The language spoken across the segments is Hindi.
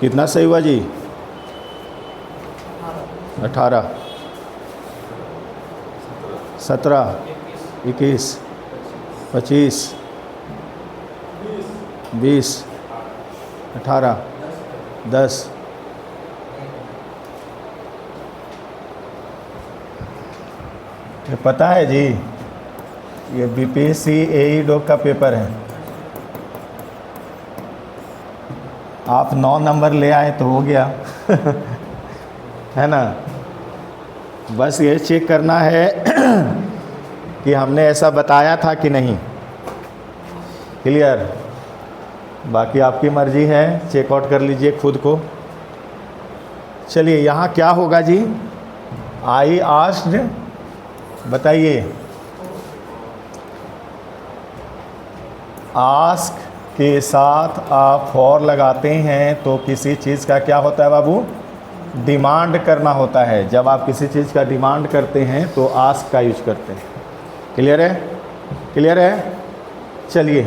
कितना सही हुआ जी? 18, 17, 21, 25, 20, 18, 10। ये पता है जी, ये बीपीएससी एई डॉक का पेपर है। आप 9 नंबर ले आए तो हो गया है ना। बस ये चेक करना है कि हमने ऐसा बताया था कि नहीं। क्लियर? बाकी आपकी मर्जी है, चेकआउट कर लीजिए खुद को। चलिए यहाँ क्या होगा जी? आई आस्क्ड, बताइए। आस्क के साथ आप फॉर लगाते हैं तो किसी चीज़ का क्या होता है बाबू? डिमांड करना होता है। जब आप किसी चीज़ का डिमांड करते हैं तो आस्क का यूज करते हैं। क्लियर है? क्लियर है? चलिए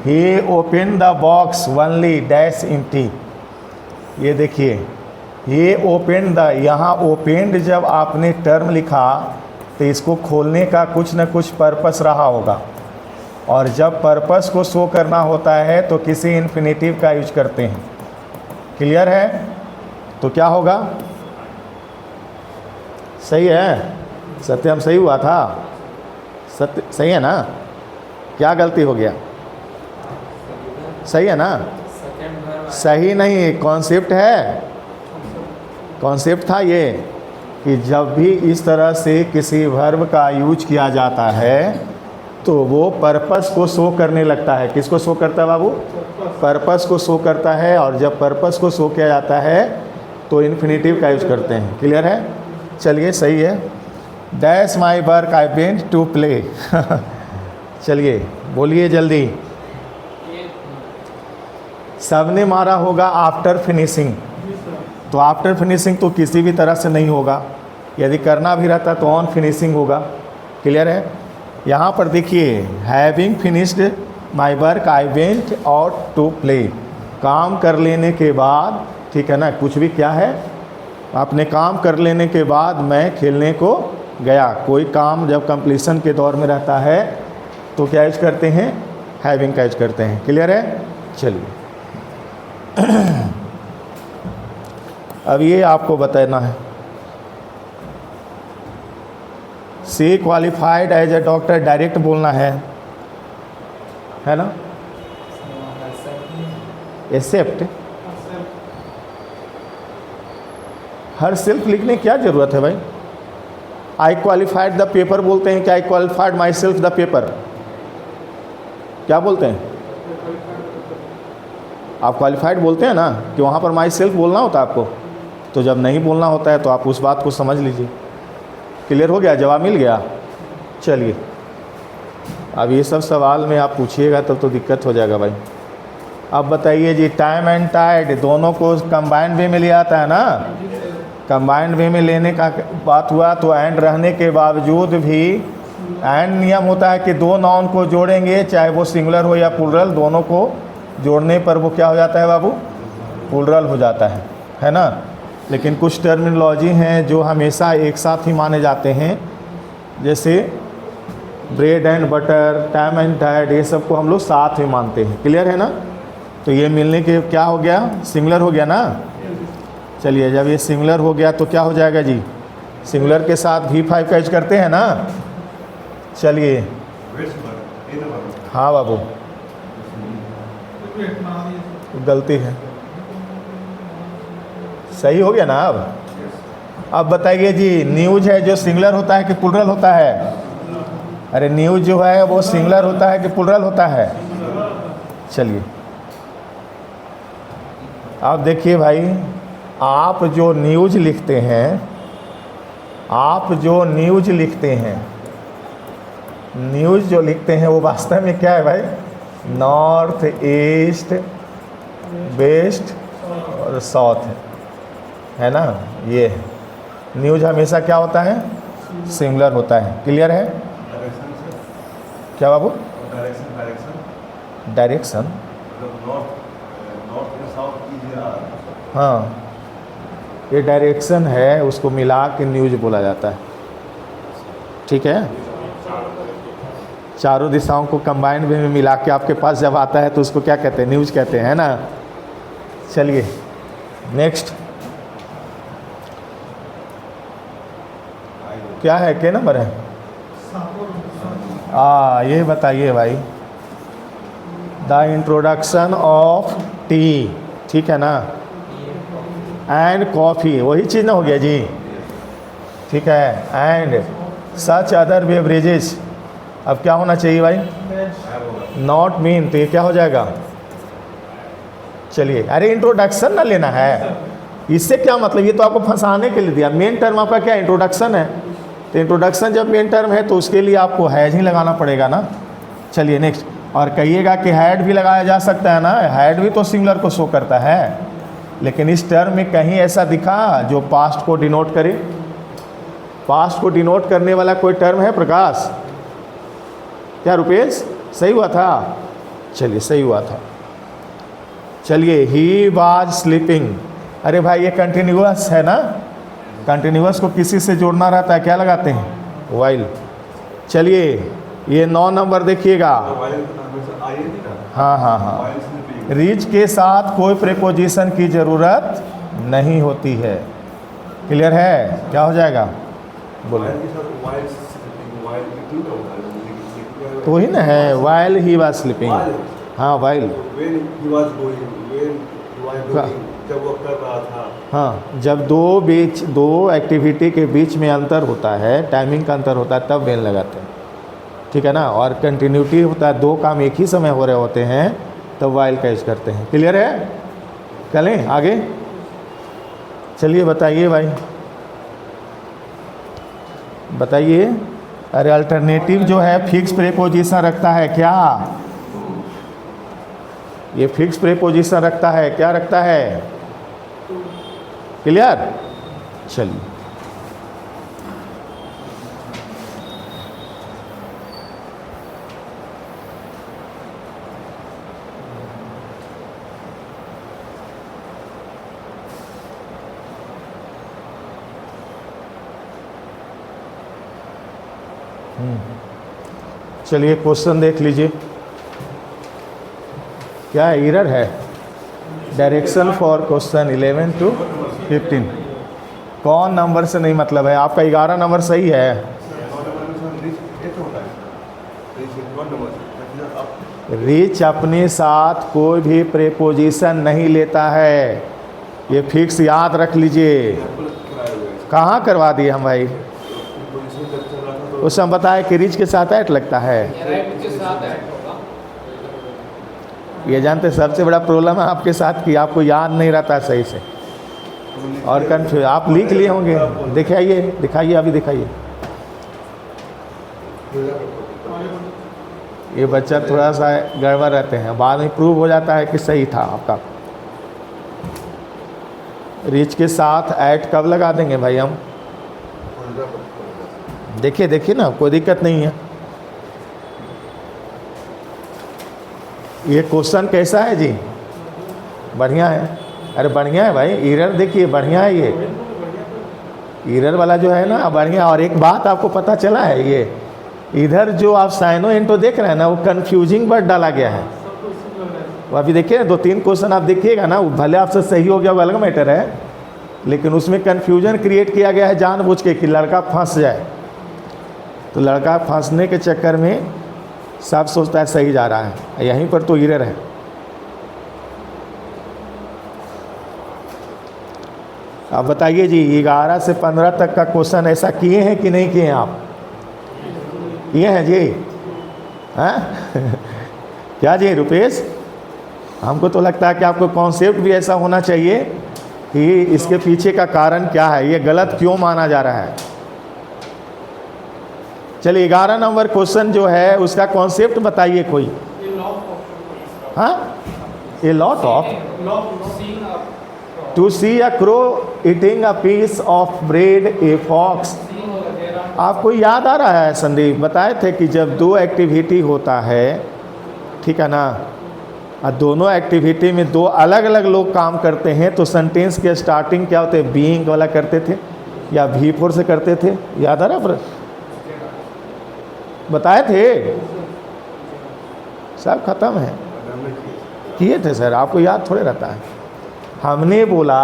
he open the box only dash empty. ये देखिए, ये ओपन द, यहाँ ओपेंड जब आपने टर्म लिखा तो इसको खोलने का कुछ न कुछ पर्पस रहा होगा, और जब पर्पस को शो करना होता है तो किसी इन्फिनेटिव का यूज करते हैं। क्लियर है? तो क्या होगा? सही है? सत्यम सही हुआ था? सत्य सही है ना? क्या गलती हो गया? सही है ना? सही नहीं, कॉन्सेप्ट है। कॉन्सेप्ट था ये कि जब भी इस तरह से किसी वर्ब का यूज किया जाता है तो वो पर्पस को शो करने लगता है। किसको शो करता है बाबू? पर्पस को शो करता है, और जब पर्पस को शो किया जाता है तो इन्फिनेटिव का यूज करते हैं। क्लियर है? चलिए सही है। Dash my work I went to play चलिए बोलिए जल्दी। सबने मारा होगा आफ्टर फिनिशिंग, तो आफ्टर फिनिशिंग तो किसी भी तरह से नहीं होगा। यदि करना भी रहता तो ऑन फिनिशिंग होगा। क्लियर है? यहाँ पर देखिए, having finished my work I went out to play. काम कर लेने के बाद, ठीक है ना, कुछ भी क्या है, आपने काम कर लेने के बाद मैं खेलने को गया। कोई काम जब कंप्लीशन के दौर में रहता है तो क्या यूज करते हैं? हैविंग का यूज करते हैं। क्लियर है? चलिए अब ये आपको बताना है। See qualified as a doctor, direct बोलना है ना? एक्सेप्ट, हर सेल्फ लिखने की क्या ज़रूरत है भाई? आई क्वालिफाइड द पेपर बोलते हैं कि आई qualified my self the paper? क्या बोलते हैं? आप क्वालिफाइड बोलते हैं ना, कि वहाँ पर माई सेल्फ बोलना होता है आपको। तो जब नहीं बोलना होता है तो आप उस बात को समझ लीजिए। क्लियर हो गया? जवाब मिल गया? चलिए अब ये सब सवाल में आप पूछिएगा तब तो दिक्कत हो जाएगा भाई। अब बताइए जी, टाइम एंड टाइड दोनों को कंबाइंड वे में लिया आता है ना? कंबाइंड वे में लेने का बात हुआ तो एंड रहने के बावजूद भी एंड नियम होता है कि दो नाउन को जोड़ेंगे, चाहे वो सिंगुलर हो या प्लूरल, दोनों को जोड़ने पर वो क्या हो जाता है बाबू? प्लूरल हो जाता है ना? लेकिन कुछ टर्मिनोलॉजी हैं जो हमेशा एक साथ ही माने जाते हैं, जैसे bread and butter, time and tide, ये सब को हम लोग साथ में मानते हैं। क्लियर है ना? तो ये मिलने के क्या हो गया? सिंगुलर हो गया ना? चलिए जब ये सिंगुलर हो गया तो क्या हो जाएगा जी? सिंगुलर के साथ V5 का यूज करते हैं ना? चलिए हाँ बाबू, गलती है। सही हो गया ना? अब बताइए जी, न्यूज है जो सिंगुलर होता है कि प्लूरल होता है? अरे न्यूज जो है वो सिंगुलर होता है कि प्लूरल होता है? चलिए अब देखिए भाई, आप जो न्यूज लिखते हैं, न्यूज़ जो लिखते हैं वो वास्तव में क्या है भाई? नॉर्थ, ईस्ट, वेस्ट और साउथ है ना? ये है न्यूज़। हमेशा क्या होता है? सिंगुलर होता है। क्लियर है? क्या बाबू? डायरेक्शन हाँ, ये डायरेक्शन है, उसको मिला के न्यूज बोला जाता है। ठीक है, चारों दिशाओं को कंबाइंड वे में मिला के आपके पास जब आता है तो उसको क्या कहते हैं? न्यूज कहते हैं ना। चलिए नेक्स्ट क्या है, क्या नंबर है? ये बताइए भाई, द इंट्रोडक्शन ऑफ टी, ठीक है ना, एंड कॉफ़ी, वही चीज़ ना हो गया जी, ठीक है, एंड सच अदर बेवरेजेस। अब क्या होना चाहिए भाई? नॉट मीन, तो ये क्या हो जाएगा? चलिए, अरे इंट्रोडक्शन ना लेना है, इससे क्या मतलब? ये तो आपको फंसाने के लिए दिया। मेन टर्म आपका क्या? इंट्रोडक्शन है। तो इंट्रोडक्शन जब मेन टर्म है तो उसके लिए आपको हैज ही लगाना पड़ेगा ना। चलिए नेक्स्ट, और कहिएगा कि हैड भी लगाया जा सकता है ना, हैड भी तो सिंगुलर को शो करता है, लेकिन इस टर्म में कहीं ऐसा दिखा जो पास्ट को डिनोट करे? पास्ट को डिनोट करने वाला कोई टर्म है प्रकाश? क्या रुपेश, सही हुआ था? चलिए सही हुआ था। चलिए, ही वाज स्लीपिंग, अरे भाई ये कंटिन्यूअस है ना, कंटिन्यूअस को किसी से जोड़ना रहता है, क्या लगाते हैं? वाइल। चलिए ये 9 नंबर देखिएगा। हाँ हाँ हाँ, रीच के साथ कोई प्रेपोजिशन की ज़रूरत नहीं होती है। क्लियर है? क्या हो जाएगा? बोलो। तो वही ना है, वाइल ही वाज स्लीपिंग। हाँ वाइल, जब वो कर रहा था। हाँ, जब दो एक्टिविटी के बीच में अंतर होता है, टाइमिंग का अंतर होता है, तब वेन लगाते हैं, ठीक है ना। और कंटिन्यूटी होता है, दो काम एक ही समय हो रहे होते हैं, तब वाइल का यूज करते हैं। क्लियर है? चलें आगे। चलिए बताइए भाई, बताइए। अरे अल्टरनेटिव जो है फिक्स प्रेपोजिशन रखता है क्या? ये फिक्स प्रेपोजिशन रखता है, क्या रखता है? क्लियर? चलिए चलिए क्वेश्चन देख लीजिए, क्या है? एरर है। डायरेक्शन फॉर क्वेश्चन 11 to 15, कौन नंबर से नहीं मतलब है? आपका 11 नंबर सही है। रिच अपने साथ कोई भी प्रेपोजिशन नहीं लेता है, ये फिक्स याद रख लीजिए। कहाँ करवा दिए हम भाई? उस हम बताए कि रिच के साथ ऐट लगता है। ये जानते सबसे बड़ा प्रॉब्लम है आपके साथ कि आपको याद नहीं रहता सही से, और कन्फ्यूज। आप लिख लिए होंगे, दिखाइए दिखाइए, अभी दिखाइए। ये बच्चा थोड़ा सा गड़बड़ रहते हैं, बाद में प्रूव हो जाता है कि सही था आपका। रिच के साथ ऐट कब लगा देंगे भाई हम? देखिए देखिए ना, कोई दिक्कत नहीं है। ये क्वेश्चन कैसा है जी? बढ़िया है। अरे बढ़िया है भाई, एरर देखिए बढ़िया है। ये एरर वाला जो है ना बढ़िया। और एक बात आपको पता चला है, ये इधर जो आप साइनो इंटो देख रहे हैं ना, वो कंफ्यूजिंग वर्ड डाला गया है। वो अभी देखिए ना, 2-3 क्वेश्चन आप देखिएगा ना, वो भले आपसे सही हो गया, वो अलग मैटर है, लेकिन उसमें कंफ्यूजन क्रिएट किया गया है जानबूझ के कि लड़का फंस जाए। तो लड़का फंसने के चक्कर में सब सोचता है सही जा रहा है, यहीं पर तो एरर है। अब बताइए जी, 11 से 15 तक का क्वेश्चन ऐसा किए हैं कि नहीं किए हैं? आप किए हैं जी? हैं? क्या जी रुपेश? हमको तो लगता है कि आपको कॉन्सेप्ट भी ऐसा होना चाहिए कि इसके पीछे का कारण क्या है, ये गलत क्यों माना जा रहा है। चलिए 11 नंबर क्वेश्चन जो है उसका कॉन्सेप्ट बताइए कोई। हाँ, a lot of to see a crow eating a piece of bread a fox. आपको याद आ रहा है संदीप? बताए थे कि जब दो एक्टिविटी होता है, ठीक है ना, और दोनों एक्टिविटी में दो अलग अलग लोग काम करते हैं तो सेंटेंस के स्टार्टिंग क्या होते हैं, बीइंग वाला करते थे या V4 से करते थे, याद आ रहा पर बताए थे, सब खत्म है, किए थे सर, आपको याद थोड़े रहता है। हमने बोला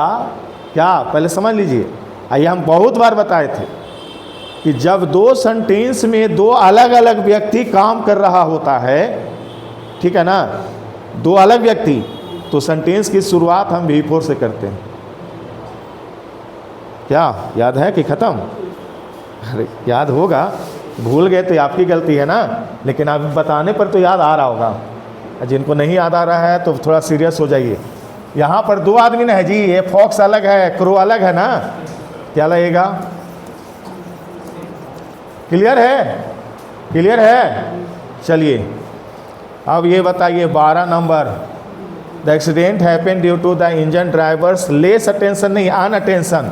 क्या, पहले समझ लीजिए, आइए हम बहुत बार बताए थे कि जब दो सेंटेंस में दो अलग अलग व्यक्ति काम कर रहा होता है, ठीक है ना, दो अलग व्यक्ति, तो सेंटेंस की शुरुआत हम V4 से करते हैं। क्या याद है कि ख़त्म? अरे याद होगा, भूल गए तो आपकी गलती है ना, लेकिन आप बताने पर तो याद आ रहा होगा। जिनको नहीं याद आ रहा है तो थोड़ा सीरियस हो जाइए। यहाँ पर दो आदमी ना है जी, ये फॉक्स अलग है, क्रो अलग है ना, क्या लगेगा? क्लियर है? क्लियर है? चलिए अब ये बताइए 12 नंबर, the accident happen due to the engine drivers less attention, नहीं अन अटेंशन,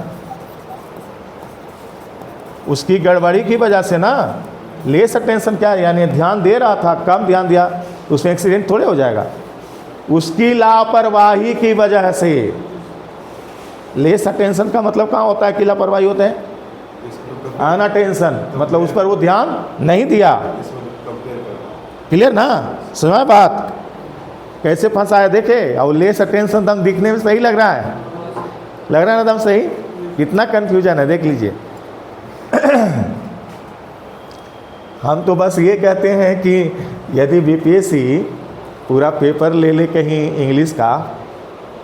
उसकी गड़बड़ी की वजह से ना। लेस अटेंशन क्या है, यानी ध्यान दे रहा था, कम ध्यान दिया, तो उसमें एक्सीडेंट थोड़े हो जाएगा, उसकी लापरवाही की वजह से। लेस अटेंशन का मतलब कहाँ होता है कि लापरवाही होता है? अन अटेंशन मतलब उस पर वो ध्यान नहीं दिया। क्लियर ना, समझ बात कैसे फंसा है देखे। और लेस अटेंशन दम दिखने में सही लग रहा है, लग रहा है ना दम सही, कितना कंफ्यूजन है देख लीजिए। हम तो बस ये कहते हैं कि यदि बीपीएससी पूरा पेपर ले ले कहीं इंग्लिश का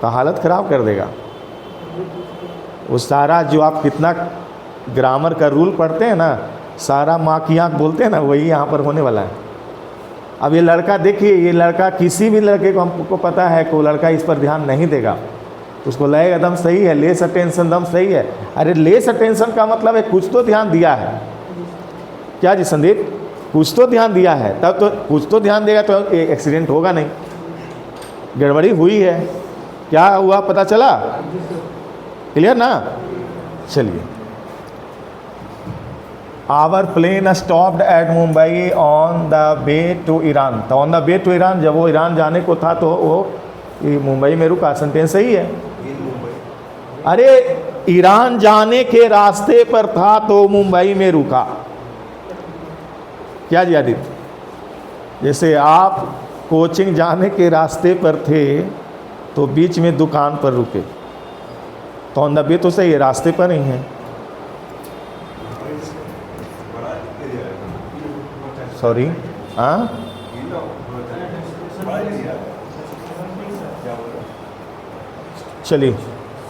तो हालत ख़राब कर देगा। वो सारा जो आप कितना ग्रामर का रूल पढ़ते हैं ना, सारा माँ की आँख बोलते हैं ना, वही यहाँ पर होने वाला है। अब ये लड़का देखिए, ये लड़का किसी भी लड़के को हमको पता है कि वो लड़का इस पर ध्यान नहीं देगा, उसको लगेगा दम सही है, लेस अटेंशन दम सही है। अरे लेस अटेंशन का मतलब है कुछ तो ध्यान दिया है, क्या जी संदीप, कुछ तो ध्यान दिया है, तब तो कुछ तो ध्यान देगा तो एक्सीडेंट होगा नहीं। गड़बड़ी हुई है, क्या हुआ पता चला? क्लियर ना? चलिए, our plane stopped at Mumbai on the way to Iran. तो on the way to Iran, जब वो ईरान जाने को था तो वो मुंबई में रुका, सेंटेंस सही है। अरे ईरान जाने के रास्ते पर था तो मुंबई में रुका, क्या जी आदित्य? जैसे आप कोचिंग जाने के रास्ते पर थे तो बीच में दुकान पर रुके, तो ऑन द वे तो सही है, रास्ते पर नहीं है। सॉरी, हाँ चलिए,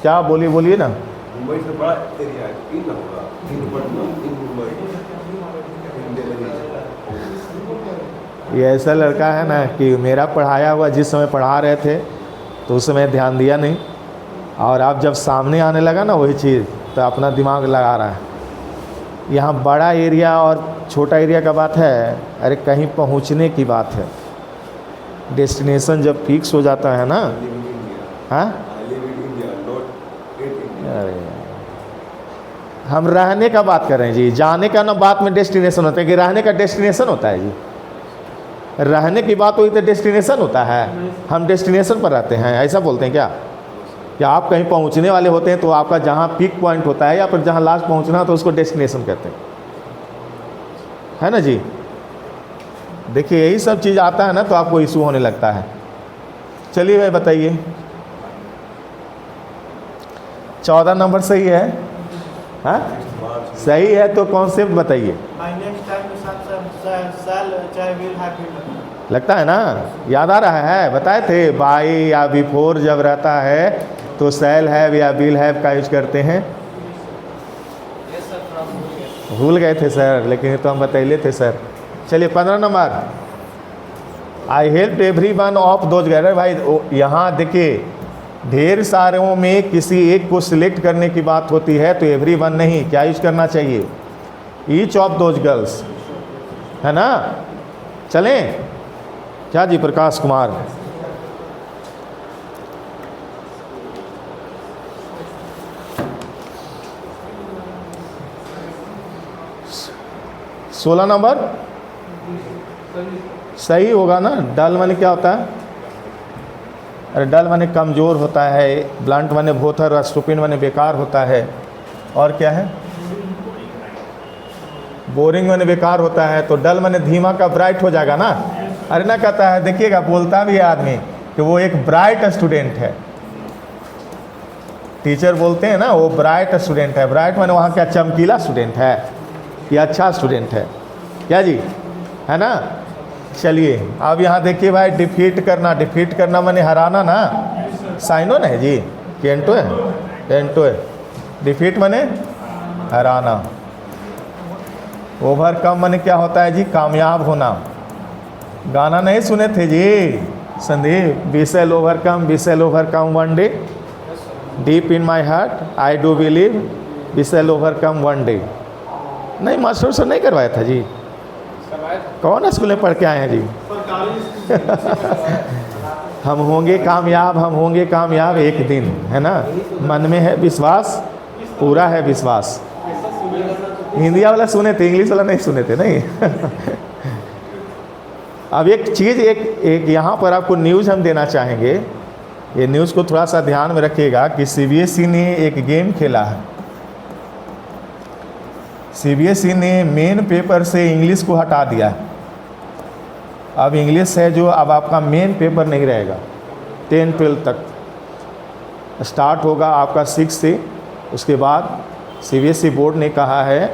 क्या बोलिए ना। मुंबई से बड़ा एरिया है, इन होगा, इन पटना, इन मुंबई, इन दिल्ली। ये ऐसा लड़का है ना कि मेरा पढ़ाया हुआ जिस समय पढ़ा रहे थे तो उस समय ध्यान दिया नहीं, और अब जब सामने आने लगा ना वही चीज़ तो अपना दिमाग लगा रहा है। यहाँ बड़ा एरिया और छोटा एरिया का बात है, अरे कहीं पहुँचने की बात है। डेस्टिनेशन जब फिक्स हो जाता है ना, हाँ, अरे हम रहने का बात कर रहे हैं जी, जाने का ना बात में डेस्टिनेशन होता है कि रहने का डेस्टिनेशन होता है जी। रहने की बात हुई तो डेस्टिनेशन होता है, हम डेस्टिनेशन पर रहते हैं, ऐसा बोलते हैं क्या? या आप कहीं पहुंचने वाले होते हैं तो आपका जहां पीक पॉइंट होता है या फिर जहां लास्ट पहुंचना तो उसको डेस्टिनेशन कहते हैं, है ना जी। देखिए यही सब चीज़ आता है ना तो आपको इशू होने लगता है। चलिए भाई बताइए, 14 नंबर सही है? हाँ सही है, तो कॉन्सेप्ट बताइए। लगता है ना, याद आ रहा है, बताए थे बाई या बिफोर जब रहता है तो सेल हैव या विल हैव का यूज करते हैं। भूल गए थे सर, लेकिन तो हम बतैले थे सर। चलिए 15 number, I help every one of those. अरे भाई यहाँ देखिए, ढेर सारों में किसी एक को सिलेक्ट करने की बात होती है तो एवरी वन नहीं, क्या यूज करना चाहिए? ईच ऑफ दोज गर्ल्स, है ना। चलें क्या जी प्रकाश कुमार? सोलह नंबर सही होगा ना। डल माने क्या होता है? अरे डल माने कमज़ोर होता है, ब्लंट माने भोथर, और स्टूपिड माने बेकार होता है, और क्या है, बोरिंग माने बेकार होता है। तो डल माने धीमा का ब्राइट हो जाएगा ना। अरे ना कहता है, देखिएगा बोलता भी है आदमी कि वो एक ब्राइट स्टूडेंट है। टीचर बोलते हैं ना वो ब्राइट स्टूडेंट है। ब्राइट माने वहाँ क्या चमकीला स्टूडेंट है या अच्छा स्टूडेंट है, क्या जी, है ना। चलिए अब यहाँ देखिए भाई, डिफीट करना, डिफीट करना माने हराना ना, साइनो ना है जी, केंटो है, केंटो है। डिफीट माने हराना। ओवरकम माने क्या होता है जी, कामयाब होना। गाना नहीं सुने थे जी Sandeep, we shall overcome, we shall overcome one day, deep in my heart I do believe we shall overcome one day. नहीं मास्टर सर नहीं करवाया था जी, कौन स्कूल में पढ़ के आए हैं जी। हम होंगे कामयाब, हम होंगे कामयाब एक दिन, है ना। मन में है विश्वास, पूरा है विश्वास। हिंदी वाला सुने थे, इंग्लिश वाला नहीं सुने थे, नहीं। अब एक चीज़, एक यहाँ पर आपको न्यूज़ हम देना चाहेंगे। ये न्यूज़ को थोड़ा सा ध्यान में रखिएगा कि सीबीएसई ने एक गेम खेला है। सीबीएसई ने मेन पेपर से इंग्लिश को हटा दिया है। अब इंग्लिश है जो, अब आपका मेन पेपर नहीं रहेगा। 10-12 तक स्टार्ट होगा आपका 6 से। उसके बाद सीबीएसई बोर्ड ने कहा है,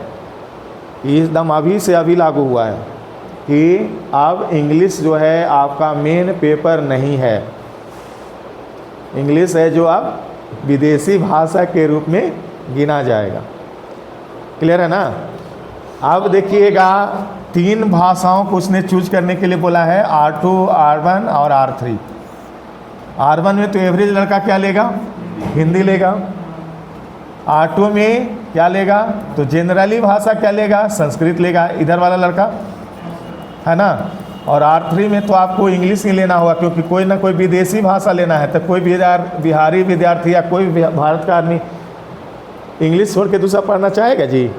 एकदम अभी से अभी लागू हुआ है कि अब इंग्लिश जो है आपका मेन पेपर नहीं है। इंग्लिश है जो अब विदेशी भाषा के रूप में गिना जाएगा। क्लियर है ना। अब देखिएगा 3 भाषाओं को उसने चूज करने के लिए बोला है, R2, R1 और R3। R1 में तो एवरेज लड़का क्या लेगा, हिंदी लेगा। R2 में क्या लेगा, तो जनरली भाषा क्या लेगा, संस्कृत लेगा, इधर वाला लड़का, है ना। और R3 में तो आपको इंग्लिश ही लेना होगा, क्योंकि कोई ना कोई विदेशी भाषा लेना है। तो कोई बिहारी विद्यार्थी या कोई भारत का आदमी इंग्लिश छोड़ के दूसरा पढ़ना चाहेगा जी।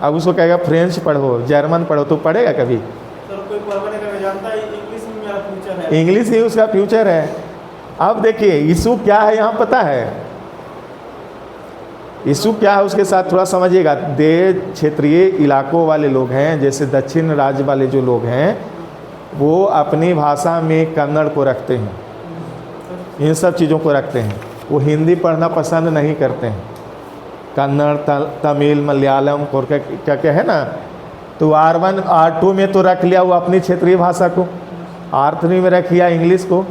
अब उसको कहेगा फ्रेंच पढ़ो, जर्मन पढ़ो, तो पढ़ेगा कभी। इंग्लिश ही उसका फ्यूचर है। अब देखिए इशू क्या है यहाँ पता है, इशू क्या है उसके साथ थोड़ा समझिएगा। क्षेत्रीय इलाकों वाले लोग हैं, जैसे दक्षिण राज्य वाले जो लोग हैं, वो अपनी भाषा में कन्नड़ को रखते हैं, इन सब चीज़ों को रखते हैं। वो हिंदी पढ़ना पसंद नहीं करते हैं। कन्नड़, तमिल, मलयालम को क्या क्या है ना। तो R1, R2 में तो रख लिया वो अपनी क्षेत्रीय भाषा को, R3 में रख लिया इंग्लिश को।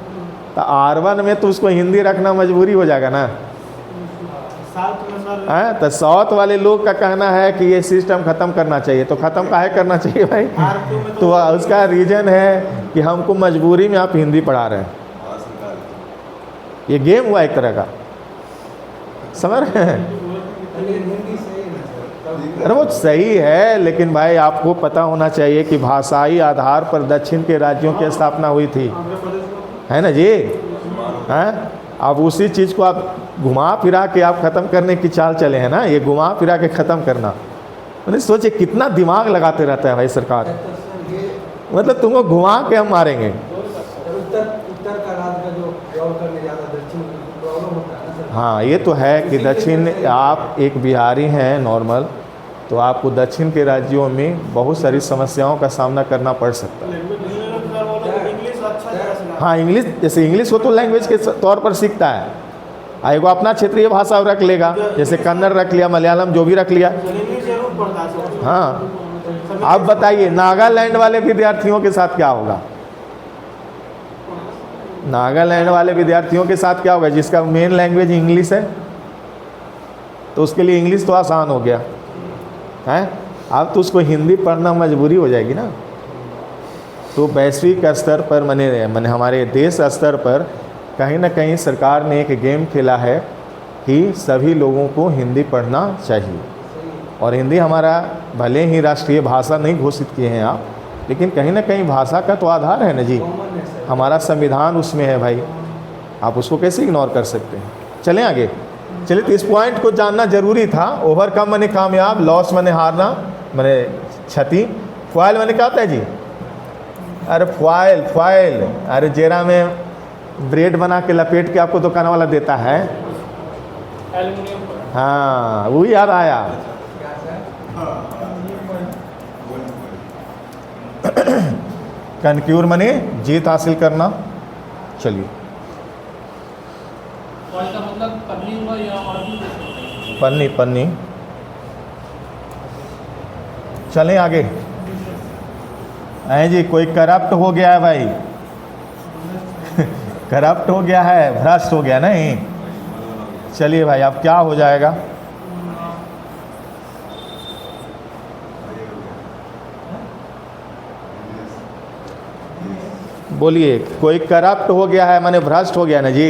तो R1 में तो उसको हिंदी रखना मजबूरी हो जाएगा ना। तो साउथ वाले लोग का कहना है कि ये सिस्टम ख़त्म करना चाहिए। तो ख़त्म काहे करना चाहिए भाई, तो उसका रीज़न है कि हमको मजबूरी में आप हिंदी पढ़ा रहे हैं। ये गेम हुआ एक तरह का, समझ रहे हैं। अरे वो सही है, लेकिन भाई आपको पता होना चाहिए कि भाषाई आधार पर दक्षिण के राज्यों की स्थापना हुई थी, है ना जी। हैं अब उसी चीज़ को आप घुमा फिरा के आप ख़त्म करने की चाल चले हैं ना। ये घुमा फिरा के ख़त्म करना, मैंने सोचे कितना दिमाग लगाते रहता है भाई सरकार। मतलब तुमको घुमा के हम मारेंगे। उत्तर का राज्य का जो जॉब करने ज़्यादा दक्षिण प्रॉब्लम होता है ना। हाँ ये तो है कि दक्षिण, आप एक बिहारी हैं नॉर्मल, तो आपको दक्षिण के राज्यों में बहुत सारी समस्याओं का सामना करना पड़ सकता है। हाँ इंग्लिश, जैसे इंग्लिश को तो लैंग्वेज के तौर पर सीखता है, एगो अपना क्षेत्रीय भाषा रख लेगा, जैसे कन्नड़ रख लिया, मलयालम जो भी रख लिया। हाँ आप बताइए नागालैंड वाले विद्यार्थियों के साथ क्या होगा। नागालैंड वाले विद्यार्थियों के साथ क्या होगा, जिसका मेन लैंग्वेज इंग्लिश है, तो उसके लिए इंग्लिश तो आसान हो गया है। अब तो उसको हिंदी पढ़ना मजबूरी हो जाएगी ना। तो वैश्विक स्तर पर मैंने हमारे देश स्तर पर कहीं ना कहीं सरकार ने एक गेम खेला है कि सभी लोगों को हिंदी पढ़ना चाहिए। और हिंदी हमारा भले ही राष्ट्रीय भाषा नहीं घोषित किए हैं आप, लेकिन कहीं ना कहीं भाषा का तो आधार है ना जी। हमारा संविधान उसमें है भाई, आप उसको कैसे इग्नोर कर सकते हैं। चलें आगे, चलिए। तो इस पॉइंट को जानना जरूरी था। ओवरकम माने कामयाब, लॉस माने हारना, माने क्षति। फॉयल माने क्या होता है जी, अरे फॉयल, अरे जेरा में ब्रेड बना के लपेट के आपको दुकान वाला देता है। एल्युमिनियम पर। हाँ वही याद आया। क्या सर? कनक्यूर मने जीत हासिल करना। चलिए और इसका मतलब पन्नी हुआ या और भी कुछ होता है? पन्नी पन्नी। चलें आगे। हैं जी कोई करप्ट हो गया है भाई करप्ट हो गया है, भ्रष्ट हो गया नहीं। चलिए भाई अब क्या हो जाएगा? बोलिए कोई करप्ट हो गया है माने भ्रष्ट हो गया ना जी।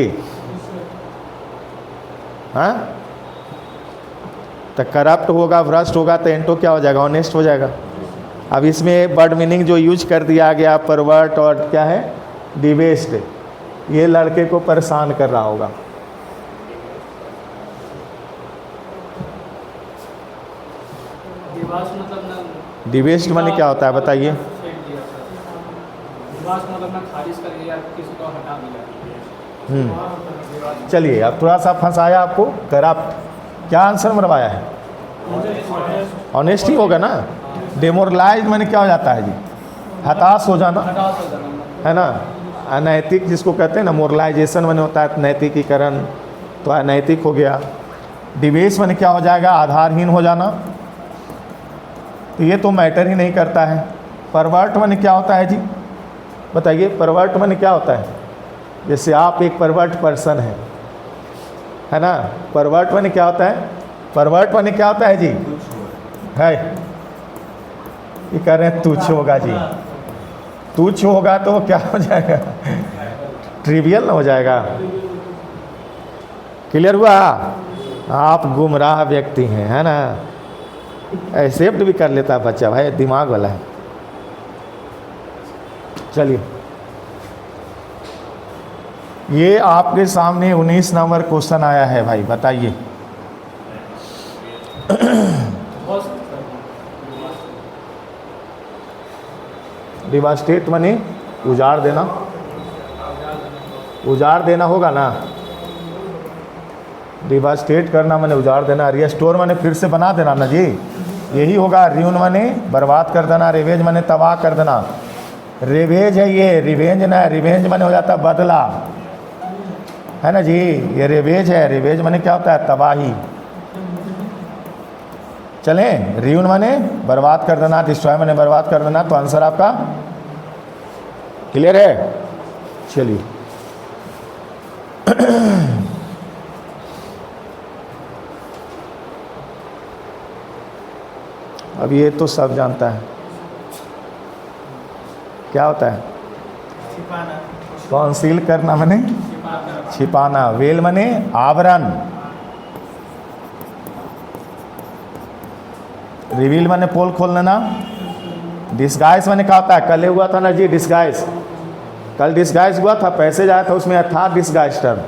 हाँ तो करप्ट होगा भ्रष्ट होगा तो एंटो क्या हो जाएगा? ऑनेस्ट हो जाएगा। अब इसमें वर्ड मीनिंग जो यूज कर दिया गया परवर्ट और क्या है डिवेस्ट, ये लड़के को परेशान कर रहा होगा। दिवास मतलब ना डिवेस्ट माने क्या होता है बताइए? फेंक दिया सर। दिवास मतलब ना खारिज कर दिया, किसी को हटा दिया। चलिए अब थोड़ा सा फंसाया आपको। करप्ट क्या आंसर मरवाया है? ऑनेस्ट ही होगा ना। डेमोरलाइज माने क्या हो जाता है जी? हताश हो जाना हटास हो जाना। है ना। अनैतिक जिसको कहते हैं ना, मोरलाइजेशन माने होता है नैतिकीकरण, तो अनैतिक हो गया। डिवेश माने क्या हो जाएगा? आधारहीन हो जाना। तो ये तो मैटर ही नहीं करता है। परवर्ट माने क्या होता है जी बताइए? परवर्ट माने क्या होता है? जैसे आप एक परवर्ट पर्सन है ना। परवर्ट माने क्या होता है? परवर्ट माने क्या होता है जी? है ये कह रहे हैं तुच्छ होगा जी। तुच्छ होगा तो वो क्या हो जाएगा? ट्रिवियल ना हो जाएगा। क्लियर हुआ? आप गुमराह व्यक्ति हैं है ना। एक्सेप्ट भी कर लेता बच्चा, भाई दिमाग वाला है। चलिए ये आपके सामने 19 नंबर क्वेश्चन आया है भाई, बताइए। डिवास्टेट माने उजाड़ देना। उजाड़ देना होगा ना। डिवास्टेट करना माने उजाड़ देना। रिस्टोर माने फिर से बना देना ना जी, यही होगा। रियून माने बर्बाद कर देना। रिवेंज माने तबाह कर देना। रिवेंज है ये, रिवेंज ना है। रिवेंज माने हो जाता है बदला, है ना जी। ये रिवेंज है। रिवेंज माने क्या होता है? तबाही। चलें, रियून माने बर्बाद कर देना, डिस्ट्रॉय माने बर्बाद कर देना। तो आंसर आपका क्लियर है। चलिए अब ये तो सब जानता है क्या होता है। कॉन्सील करना माने छिपाना। वेल माने आवरण। रिवील माने पोल खोल देना। डिस्गाइज माने क्या होता है? कल हुआ था ना जी डिस्गाइज। कल डिस्गाइज हुआ था, पैसेज आया था, उसमें था डिस्गाइज टर्म।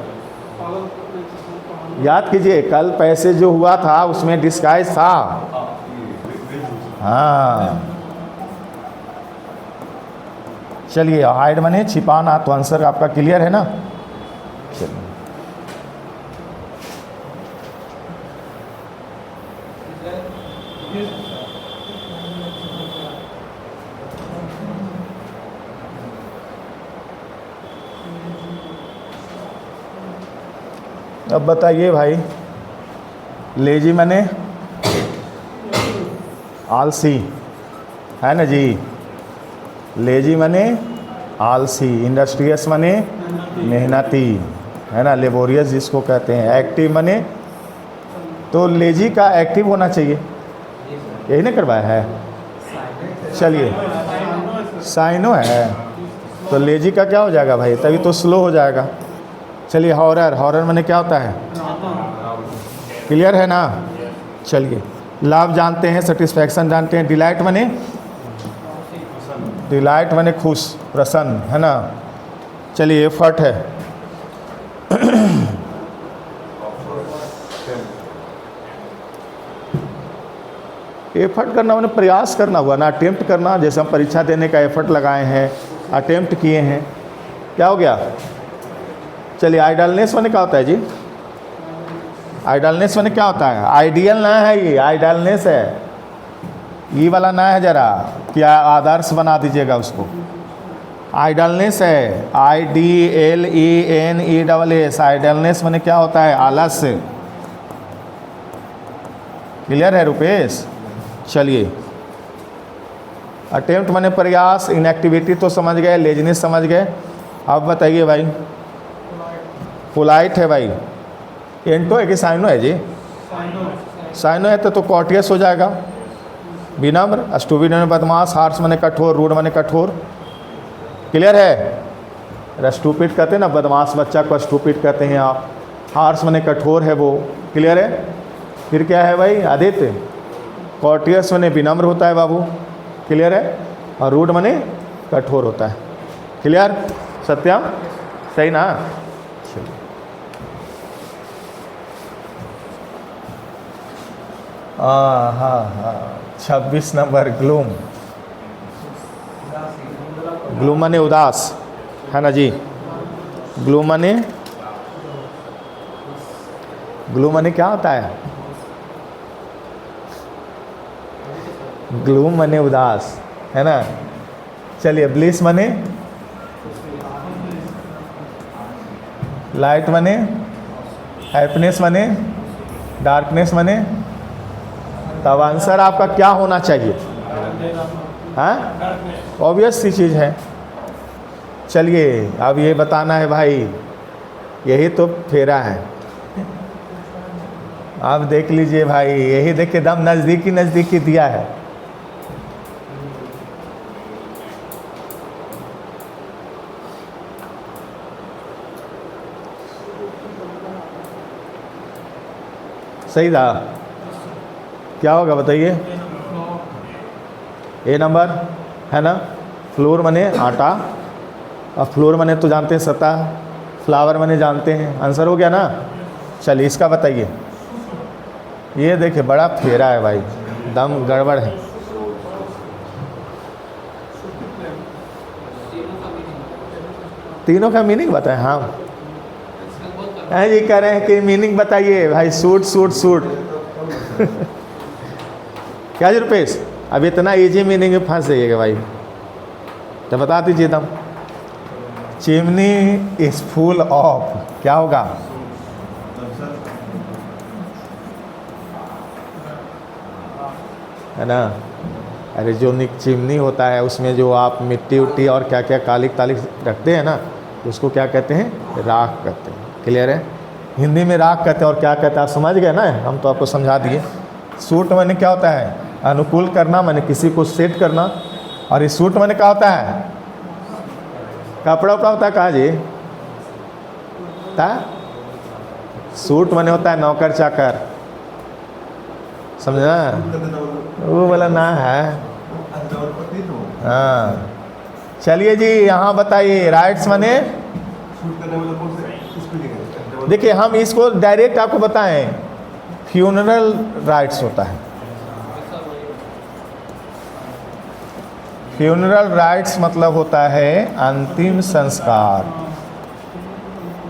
याद कीजिए कल पैसेज जो हुआ था उसमें डिस्गाइज था। हाँ चलिए हाइड माने छिपाना। तो आंसर आपका क्लियर है ना। चलिए अब बताइए भाई। लेजी माने आलसी, है ना जी। लेजी माने आलसी। इंडस्ट्रियस माने मेहनती, है ना। लेबोरियस जिसको कहते हैं। एक्टिव माने, तो लेजी का एक्टिव होना चाहिए, यही ना करवाया है। चलिए साइनो है, तो लेजी का क्या हो जाएगा भाई? तभी तो स्लो हो जाएगा। चलिए हॉरर। हॉरर माने क्या होता है? क्लियर है ना। चलिए लाभ जानते हैं, सेटिस्फैक्शन जानते हैं। डिलाइट माने, डिलाइट माने खुश, प्रसन्न, है ना। चलिए एफर्ट है। एफर्ट करना माने प्रयास करना हुआ ना। अटेम्प्ट करना, जैसे हम परीक्षा देने का एफर्ट लगाए हैं, अटेम्प्ट किए हैं, क्या हो गया? चलिए आइडलनेस माने क्या होता है जी? आइडलनेस माने क्या होता है? आइडियल ना है ये, आइडलनेस है। ये वाला ना है, जरा क्या आदर्श बना दीजिएगा उसको। आइडलनेस है, IDLENESS। आइडलनेस माने क्या होता है? आलस्य। क्लियर है रुपेश? चलिए, अटेम्प्ट माने प्रयास, इनएक्टिविटी तो समझ गए, लेजनेस समझ गए। अब बताइए भाई, पोलाइट है भाई, एंटो है कि साइनो है जी? साइनो है तो कॉर्टियस हो जाएगा। विनम्र, स्टूपिड माने बदमाश, हार्श माने कठोर, रूड माने कठोर। क्लियर है? स्टूपिड कहते हैं ना, बदमाश बच्चा को स्टूपिड कहते हैं आप। हार्श माने कठोर है वो। क्लियर है? फिर क्या है भाई आदित्य? कॉर्टियस माने विनम्र होता है बाबू। क्लियर है? और रूड माने कठोर होता है। क्लियर? सत्यम सही ना? चलिए, हाँ 26 नंबर ग्लूम। ग्लूम माने उदास है ना जी? ग्लूम माने क्या होता है? ग्लूम माने उदास है ना? चलिए, ब्लिस माने लाइट माने, हैप्पीनेस माने, डार्कनेस माने। तब आंसर आपका क्या होना चाहिए? हाँ, ऑब्वियस सी चीज़ है। चलिए, अब ये बताना है भाई, यही तो फेरा है। आप देख लीजिए भाई, यही देख के दम नज़दीकी दिया है। सही था? क्या होगा बताइए? ए नंबर है ना? फ्लोर माने आटा, और फ्लोर माने तो जानते हैं सतह, फ्लावर माने जानते हैं। आंसर हो गया ना? चलिए, इसका बताइए। ये देखिए, बड़ा फेरा है भाई, दम गड़बड़ है। तीनों का मीनिंग बताएं। हाँ जी, कह रहे हैं कि मीनिंग बताइए भाई। सूट सूट सूट क्या जी रुपेश? अब इतना इजी मीनिंग में फंस जाइएगा भाई, तो बता दीजिए एकदम। चिमनी इज फुल ऑफ, क्या होगा? है ना? अरे जो चिमनी होता है उसमें जो आप मिट्टी उट्टी और क्या क्या कालिक तालिक रखते हैं ना, उसको क्या कहते हैं? राख कहते हैं। क्लियर है? हिंदी में राख कहते हैं, और क्या कहते हैं आप समझ गए ना? हम तो आपको समझा दिए। सूट माने क्या होता है? अनुकूल करना, माने किसी को सेट करना। और ये सूट माने क्या होता है? कपड़ा उपड़ा होता है। कहाँ जी? सूट माने होता है नौकर चाकर, समझना? वो वाला ना है। हाँ, चलिए जी, यहाँ बताइए राइट्स माने। देखिए, हम इसको डायरेक्ट आपको बताएं, फ्यूनरल राइट्स होता है। फ्यूनरल राइट्स मतलब होता है अंतिम संस्कार।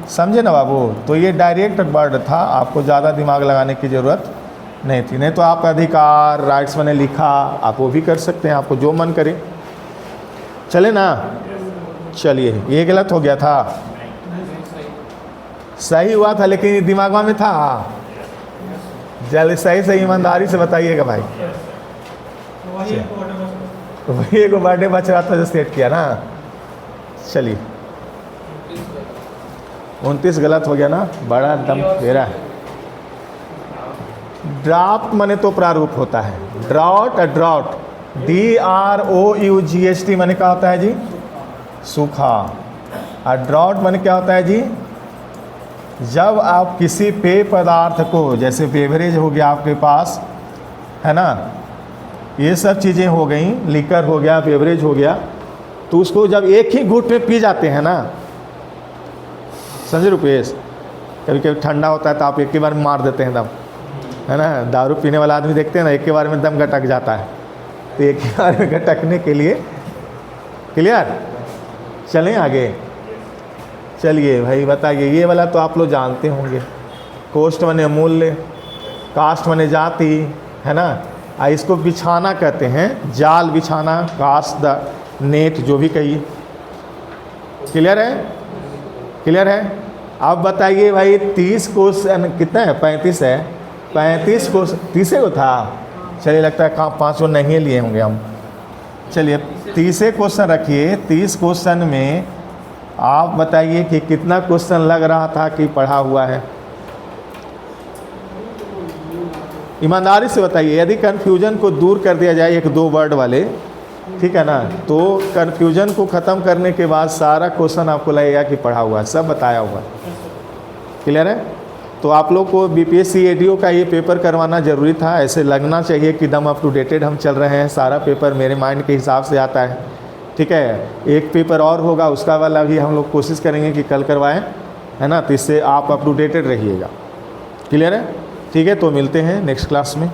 समझे ना बाबू? तो ये डायरेक्ट वर्ड था, आपको ज़्यादा दिमाग लगाने की ज़रूरत नहीं थी। नहीं तो आप अधिकार राइट्स मैंने लिखा, आप वो भी कर सकते हैं, आपको जो मन करे। चले ना? चलिए, ये गलत हो गया था। सही हुआ था, लेकिन दिमाग में था। जल्दी सही से ईमानदारी से बताइएगा भाई। वही एक बर्थडे बच रहा था जो सेट किया ना। चलिए, 29 गलत हो गया ना, बड़ा दम फेरा है। ड्राफ्ट माने तो प्रारूप होता है। ड्राउट, ड्राउट, DROUGHT माने क्या होता है जी? सूखा। और ड्राउट माने क्या होता है जी? जब आप किसी पेय पदार्थ को, जैसे बेवरेज हो गया आपके पास, है ना, ये सब चीज़ें हो गई, लिकर हो गया, बेवरेज हो गया, तो उसको जब एक ही घूंट में पी जाते हैं ना, समझे रुपेश? कभी कभी ठंडा होता है तो आप एक ही बार में मार देते हैं दम, है ना? दारू पीने वाला आदमी देखते हैं ना, एक ही बार में दम गटक जाता है। तो एक ही बार में गटकने के लिए, क्लियर? चलें आगे। चलिए भाई बताइए, ये वाला तो आप लोग जानते होंगे, कोष्ठ माने मूल्य, कास्ट माने जाति, है ना। इसको बिछाना कहते हैं, जाल बिछाना, कास्ट द नेट, जो भी कहिए। क्लियर है? क्लियर है? अब बताइए भाई 30 क्वेश्चन कितना है? 35 है। 35 क्वेश्चन 30 को था। चलिए लगता है 5 नहीं लिए होंगे हम। चलिए 30 क्वेश्चन रखिए। 30 क्वेश्चन में आप बताइए कि कितना क्वेश्चन लग रहा था कि पढ़ा हुआ है? ईमानदारी से बताइए। यदि कन्फ्यूजन को दूर कर दिया जाए 1-2 वर्ड वाले, ठीक है ना, तो कन्फ्यूजन को ख़त्म करने के बाद सारा क्वेश्चन आपको लगेगा कि पढ़ा हुआ है, सब बताया हुआ है। क्लियर है? तो आप लोग को बीपीएससी एडीओ का ये पेपर करवाना ज़रूरी था। ऐसे लगना चाहिए कि एकदम अप टू डेटेड हम चल रहे हैं। सारा पेपर मेरे माइंड के हिसाब से आता है, ठीक है। एक पेपर और होगा, उसका वाला भी हम लोग कोशिश करेंगे कि कल करवाएं, है ना, तो इससे आप अप टू डेटेड रहिएगा। क्लियर है? ठीक है, तो मिलते हैं नेक्स्ट क्लास में।